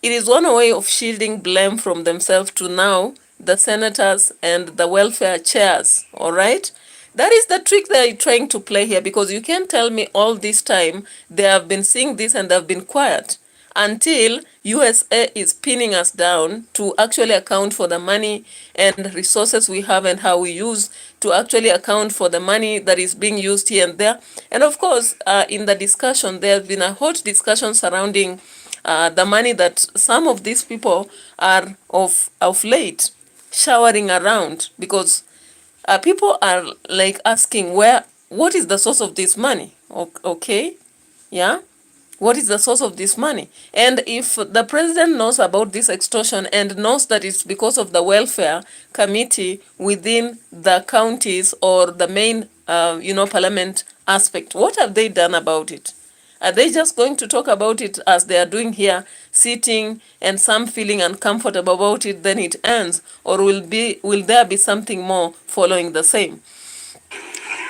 It is one way of shielding blame from themselves to now the senators and the welfare chairs, all right? That is the trick they're trying to play here, because you can't tell me all this time they have been seeing this and they've been quiet until USA is pinning us down to actually account for the money and resources we have and how we use to actually account for the money that is being used here and there. And of course, in the discussion, there has been a hot discussion surrounding the money that some of these people are of late showering around, because people are like asking what is the source of this money? Okay, yeah, what is the source of this money? And if the president knows about this extortion and knows that it's because of the welfare committee within the counties or the main parliament aspect, what have they done about it? Are they just going to talk about it as they are doing here, sitting and some feeling uncomfortable about it, then it ends? Or will there be something more following the same?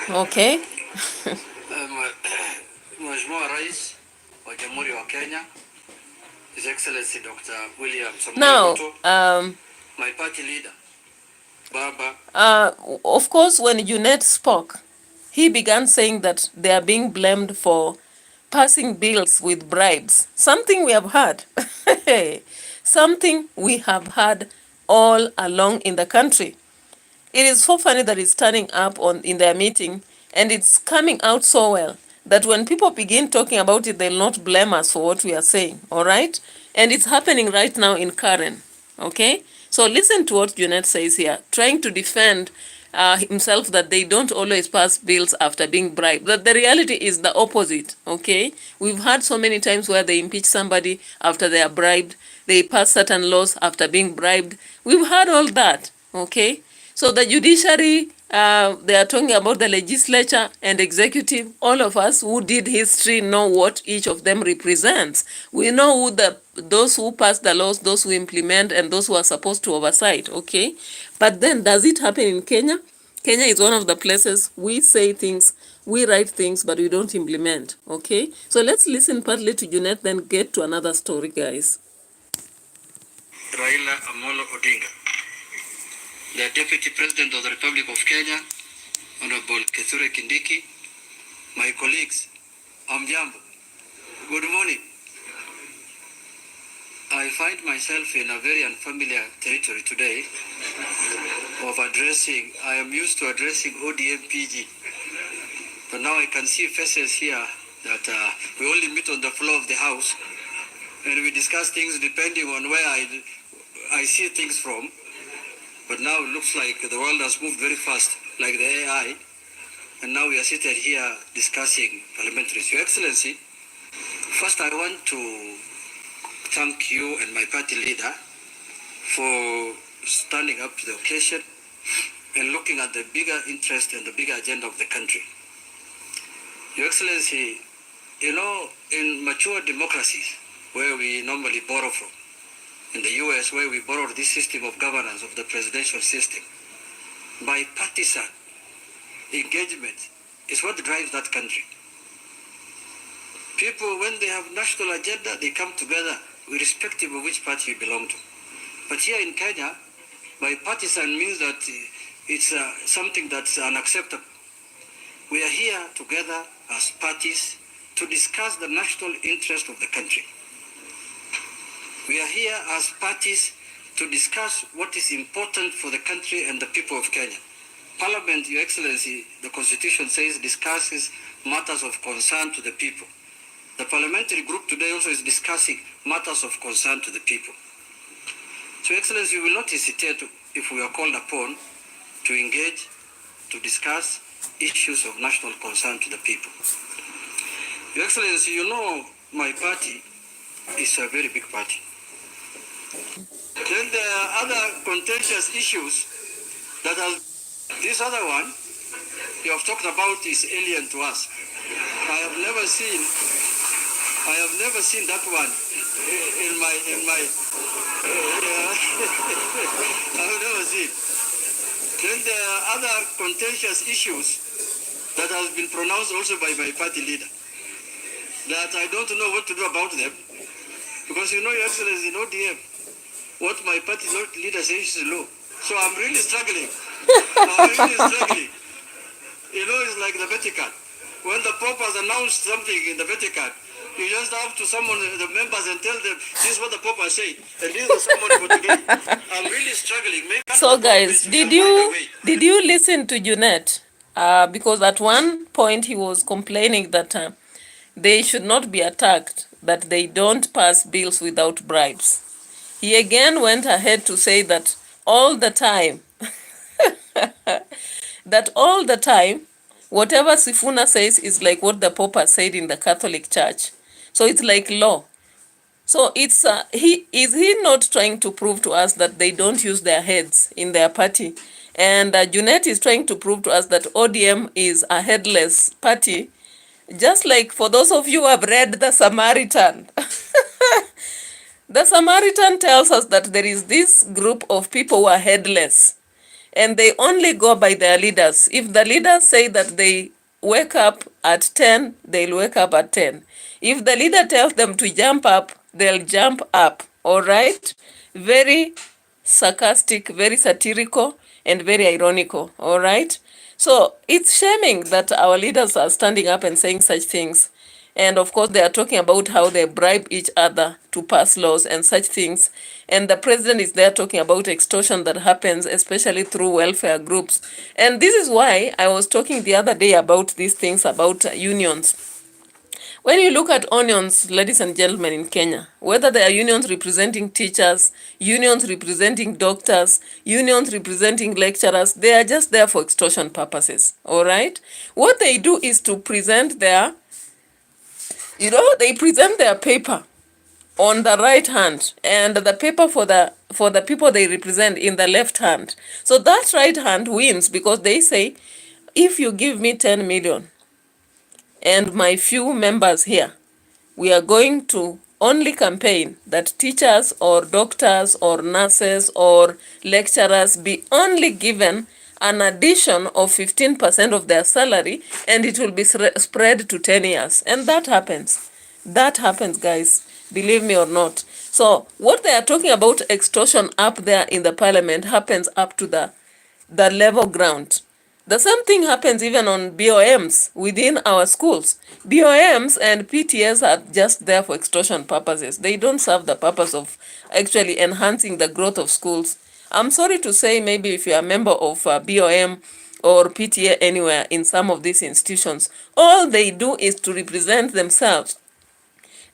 Okay. Mheshimiwa Rais wa Jamhuri wa Kenya, His Excellency Dr. William Samoei Now, Ruto, my party leader, Baba. of course, when Junet spoke, he began saying that they are being blamed for passing bills with bribes. Something we have heard. Something we have heard all along in the country. It is so funny that it's turning up in their meeting, and it's coming out so well that when people begin talking about it, they'll not blame us for what we are saying, all right? And it's happening right now in Karen, okay? So listen to what Junet says here, trying to defend himself that they don't always pass bills after being bribed. But the reality is the opposite, okay? We've had so many times where they impeach somebody after they are bribed. They pass certain laws after being bribed. We've had all that, okay? So the judiciary, they are talking about the legislature and executive. All of us who did history know what each of them represents. We know who those who pass the laws, those who implement, and those who are supposed to oversight, okay? But then does it happen in Kenya? Kenya is one of the places we say things, we write things, but we don't implement, okay? So let's listen partly to Junet, then get to another story, guys. Raila Amolo Odinga, the Deputy President of the Republic of Kenya, Honorable Kithure Kindiki, my colleagues, Amjambo, good morning. I find myself in a very unfamiliar territory today of addressing, I am used to addressing ODM PG, but now I can see faces here that we only meet on the floor of the house and we discuss things depending on where I see things from. But now it looks like the world has moved very fast, like the AI, and now we are seated here discussing parliamentaries. Your Excellency, first I want to thank you and my party leader for standing up to the occasion and looking at the bigger interest and the bigger agenda of the country. Your Excellency, you know, in mature democracies where we normally borrow from, in the US where we borrowed this system of governance of the presidential system, bipartisan engagement is what drives that country. People, when they have national agenda, they come together irrespective of which party you belong to. But here in Kenya, bipartisan means that it's something that's unacceptable. We are here together as parties to discuss the national interest of the country. We are here as parties to discuss what is important for the country and the people of Kenya. Parliament, Your Excellency, the Constitution says, discusses matters of concern to the people. The parliamentary group today also is discussing matters of concern to the people. So, Your Excellency, we will not hesitate if we are called upon to engage, to discuss issues of national concern to the people. Your Excellency, you know my party is a very big party. Then there are other contentious issues that are, this other one you have talked about is alien to us. I have never seen that one in my I have never seen. Then there are other contentious issues that has been pronounced also by my party leader that I don't know what to do about them, because you know, Your Excellency, in ODM, what my party leader says is law. So I'm really struggling. You know, it's like the Vatican. When the Pope has announced something in the Vatican, you just have to summon the members and tell them, this is what the Pope has said, and this is the ceremony for today. I'm really struggling. So guys, did you listen to Junet? Because at one point he was complaining that they should not be attacked, that they don't pass bills without bribes. He again went ahead to say that all the time, whatever Sifuna says is like what the Pope has said in the Catholic Church. So it's like law. So it's is he not trying to prove to us that they don't use their heads in their party? And Junet is trying to prove to us that ODM is a headless party. Just like for those of you who have read The Samaritan. The Samaritan tells us that there is this group of people who are headless. And they only go by their leaders. If the leaders say that they wake up at 10, they'll wake up at 10. If the leader tells them to jump up, they'll jump up. All right? Very sarcastic, very satirical, and very ironical. All right? So it's shaming that our leaders are standing up and saying such things. And of course, they are talking about how they bribe each other to pass laws and such things. And the president is there talking about extortion that happens, especially through welfare groups. And this is why I was talking the other day about these things, about unions. When you look at unions, ladies and gentlemen, in Kenya, whether they are unions representing teachers, unions representing doctors, unions representing lecturers, they are just there for extortion purposes, all right? What they do is to present their they present their paper on the right hand and the paper for the people they represent in the left hand. So that right hand wins because they say, if you give me 10 million and my few members here, we are going to only campaign that teachers or doctors or nurses or lecturers be only given an addition of 15% of their salary, and it will be spread to 10 years. And that happens. That happens, guys. Believe me or not. So what they are talking about, extortion up there in the parliament, happens up to the level ground. The same thing happens even on BOMs within our schools. BOMs and PTS are just there for extortion purposes. They don't serve the purpose of actually enhancing the growth of schools. I'm sorry to say, maybe if you're a member of BOM or PTA anywhere in some of these institutions, all they do is to represent themselves.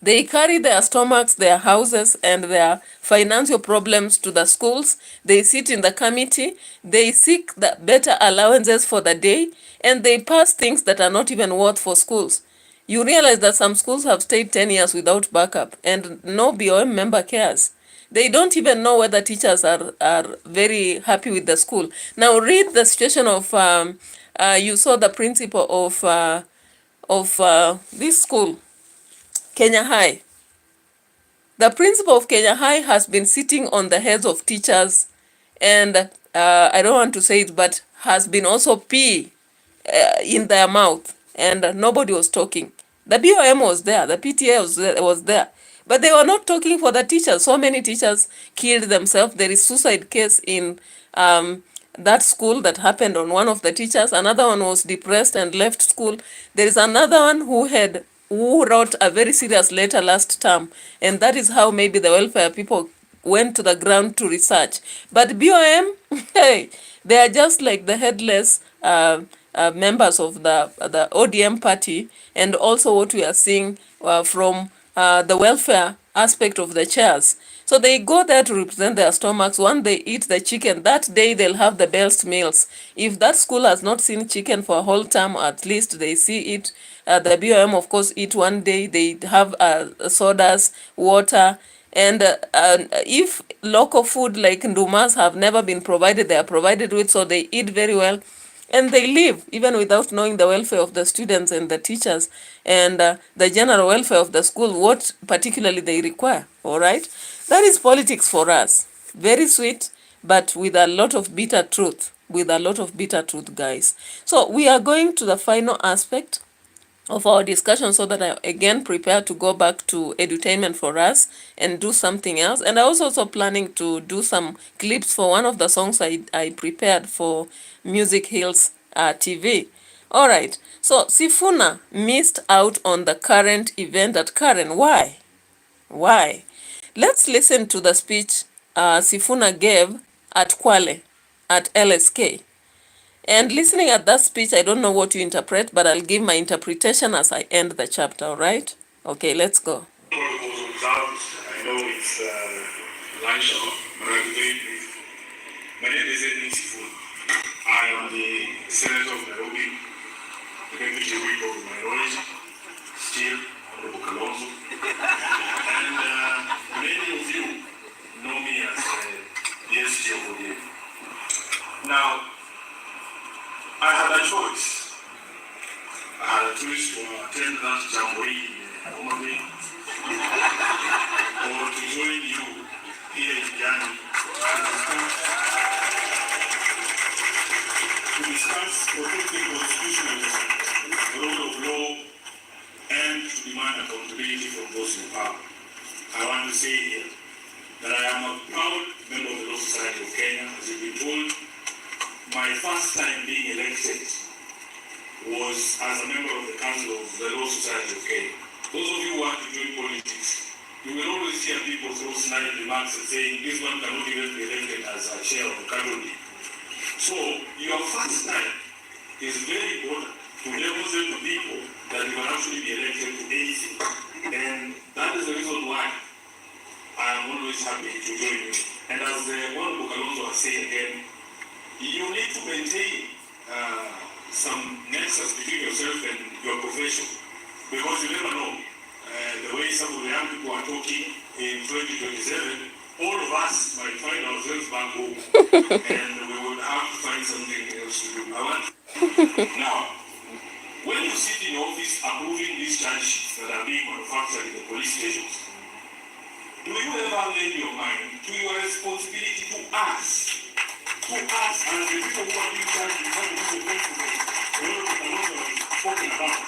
They carry their stomachs, their houses, and their financial problems to the schools. They sit in the committee. They seek the better allowances for the day, and they pass things that are not even worth for schools. You realize that some schools have stayed 10 years without backup, and no BOM member cares. They don't even know whether teachers are very happy with the school. Now read the situation of, you saw the principal of this school, Kenya High. The principal of Kenya High has been sitting on the heads of teachers, and I don't want to say it, but has been also pee in their mouth, and nobody was talking. The BOM was there, the PTA was there, but they were not talking for the teachers. So many teachers killed themselves. There is suicide case in that school that happened on one of the teachers. Another one was depressed and left school. There is another one who wrote a very serious letter last term, and that is how maybe the welfare people went to the ground to research. But BOM, hey, they are just like the headless members of the ODM party, and also what we are seeing from the welfare aspect of the chairs. So they go there to represent their stomachs. When they eat the chicken, that day they'll have the best meals. If that school has not seen chicken for a whole term, at least they see it. The BOM, of course, eat one day. They have sodas, water, and if local food like ndumas have never been provided, they are provided with, so they eat very well. And they live even without knowing the welfare of the students and the teachers and the general welfare of the school, what particularly they require. All right, that is politics for us. Very sweet, but with a lot of bitter truth. With a lot of bitter truth, guys. So we are going to the final aspect of our discussion so that I again prepare to go back to edutainment for us and do something else. And I was also planning to do some clips for one of the songs I prepared for Music Hills TV. All right, so Sifuna missed out on the current event at Karen. Why? Why? Let's listen to the speech Sifuna gave at Kwale, at LSK. And listening at that speech, I don't know what you interpret, but I'll give my interpretation as I end the chapter, all right? Okay, let's go. I know it's lunch hour, but I'll be very brief. My name is Edwin Sifuna. I am the Senator of Nairobi, the deputy whip of the minority, still Honorable Kalonzo. And many of you know me as the SG of ODM. Now, I had a choice. I had a choice to attend that jamboree in Homa Bay or to join you here in Jani to discuss protecting constitutional rule of law and to demand accountability from those in power. I want to say here that I am a proud member of the Law Society of Kenya. As you've been told, my first time being elected was as a member of the Council of the Law Society of Kenya. Those of you who want to join politics, you will always hear people throw snide remarks and saying this one cannot even be elected as a chair of the country. So your first time is very important to demonstrate to people that you can actually be elected to anything. And that is the reason why I am always happy to join you. And as Honorable Kalonzo was saying again, you need to maintain some nexus between yourself and your profession, because you never know the way some of the young people are talking in 2027. All of us might find ourselves back home, and we would have to find something else to do. Now, when you sit in office approving these charge sheets that are being manufactured in the police stations, do you ever lay your mind to your responsibility to us? To us as the people who are being charged with having to pay for the spoken about.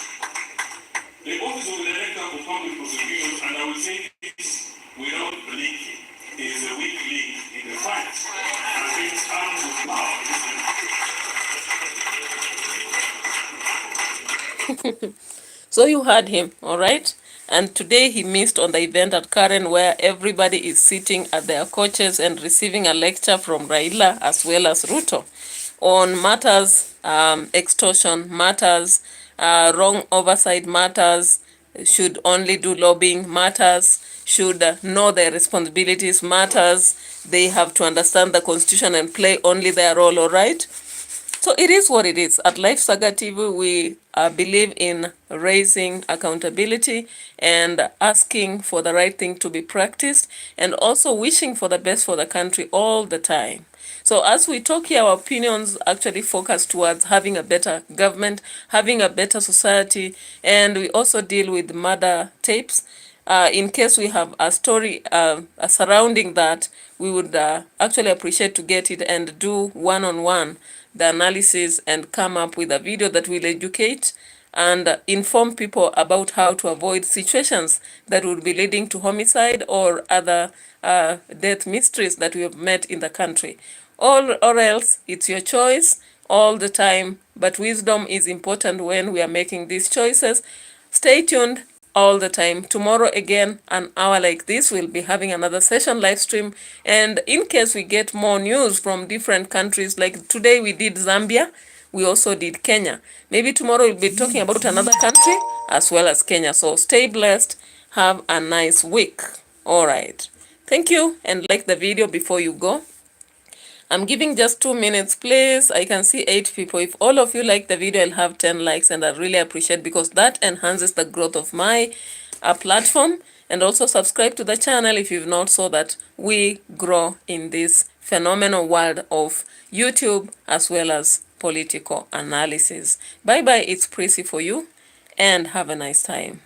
The Office of the Director of Public Prosecutions, and I will say this without blinking, is a weak link in the fight against arms of power. So you heard him, all right? And today he missed on the event at Karen where everybody is sitting at their couches and receiving a lecture from RAILA as well as RUTO on matters, extortion matters, wrong oversight matters, should only do lobbying matters, should know their responsibilities matters, they have to understand the constitution and play only their role, all right? So it is what it is. At Life Saga TV, we believe in raising accountability and asking for the right thing to be practiced and also wishing for the best for the country all the time. So as we talk here, our opinions actually focus towards having a better government, having a better society, and we also deal with murder tapes. In case we have a story surrounding that, we would actually appreciate to get it and do one-on-one the analysis and come up with a video that will educate and inform people about how to avoid situations that would be leading to homicide or other death mysteries that we have met in the country. Or else, it's your choice all the time, but wisdom is important when we are making these choices. Stay tuned all the time. Tomorrow again, an hour like this, we'll be having another session live stream. And in case we get more news from different countries, like today we did Zambia, we also did Kenya. Maybe tomorrow we'll be talking about another country as well as Kenya. So stay blessed. Have a nice week. All right. Thank you, and like the video before you go. I'm giving just 2 minutes, please. I can see 8 people. If all of you like the video, I'll have 10 likes, and I really appreciate, because that enhances the growth of my platform. And also subscribe to the channel if you've not, so that we grow in this phenomenal world of YouTube as well as political analysis. Bye bye, it's Prissy for you, and have a nice time.